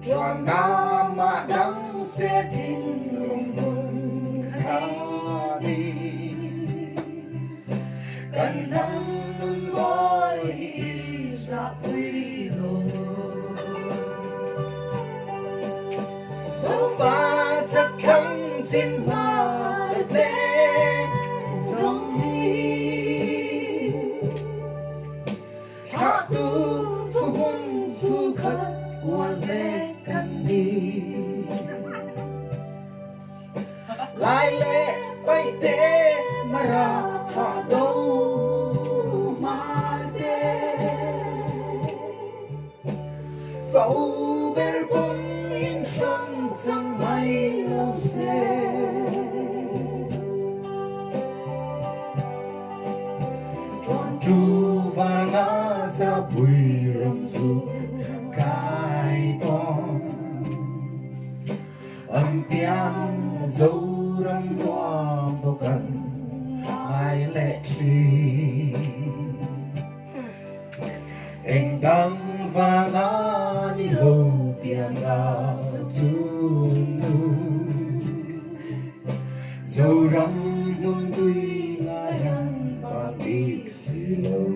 cho nam mà đắng sẽ thiên lùng buồn khá đi cần nắng nun môi ra quy lô dẫu pha chắc khăn trên hoa đêm giống hạ tu thu buồn thu khát qua về căn đi lại lệ bay tê mà ra họ đâu mà tê phẫu bê bông in trong chẳng may lâu xe tròn tru và ngã ra bùi rồng ru cài bom âm tiếng dấu răng hoa vô cần ai lệ truy anh đang và ngã đi lâu tiền đã chung dấu răng muôn tuy ngài ăn và đi xì lâu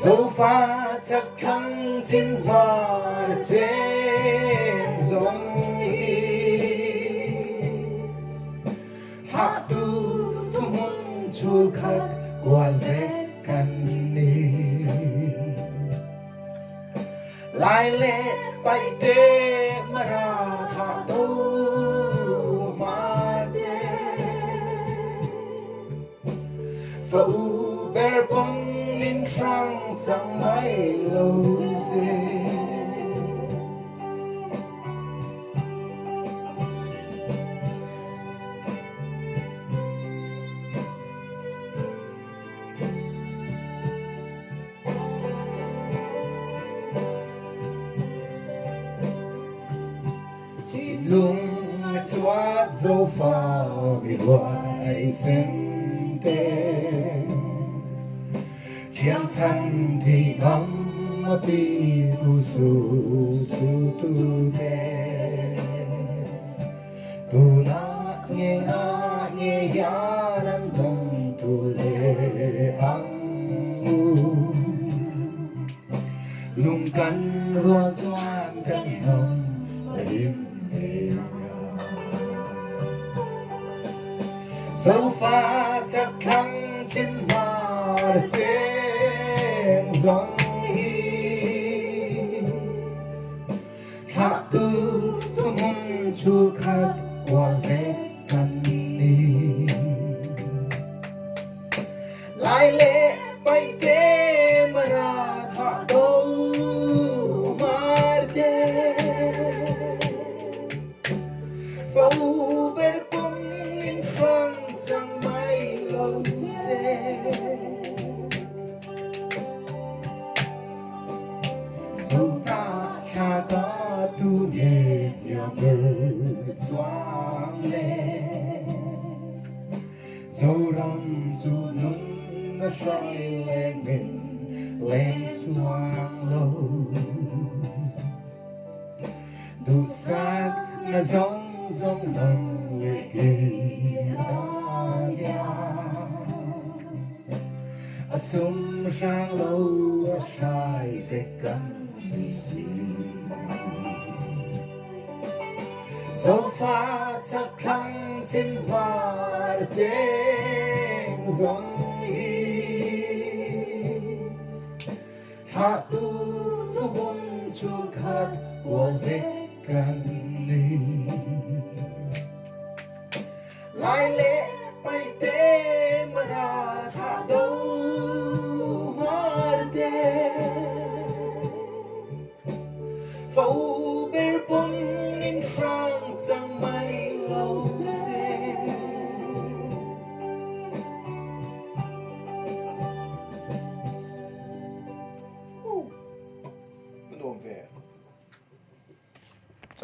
dẫu pha chắc khăn trên hoa trên giống hạ tu thu môn chua khát qua vết căn đi lại lệ bay tê mà ra hạ tu mà tê phẫu bê bông in trăng chẳng mấy lâu gì chỉ lung choát dấu pha bị hoài xem tên chiến tranh thì ngắm bi tu su tu tu te tu na nghe ya nan dong tu le ang lung căn rua choan căn hồng im dẫu pha chắc khăn trên hoa trên giống hạ tư thu mong chua khát qua vết căn đi lại lệ bay tê mà ra hạ đâu mà tê phẫu bên bông in phăng chẳng may lâu xe dẫu ta khá có tu nghề nhỏ mơ choáng lên dẫu rong dù nung nó soi lên mình lên choáng lâu đủ xác là giống nồng người kia sum sang lâu sai về căn xì dẫu pha chắc khăn trên hoa trên giống hạ tu thu buồn chua khát của vết căn đi lại lệ bay tê mà ra hạ đâu mà tê phẫu bê bông in phang chẳng may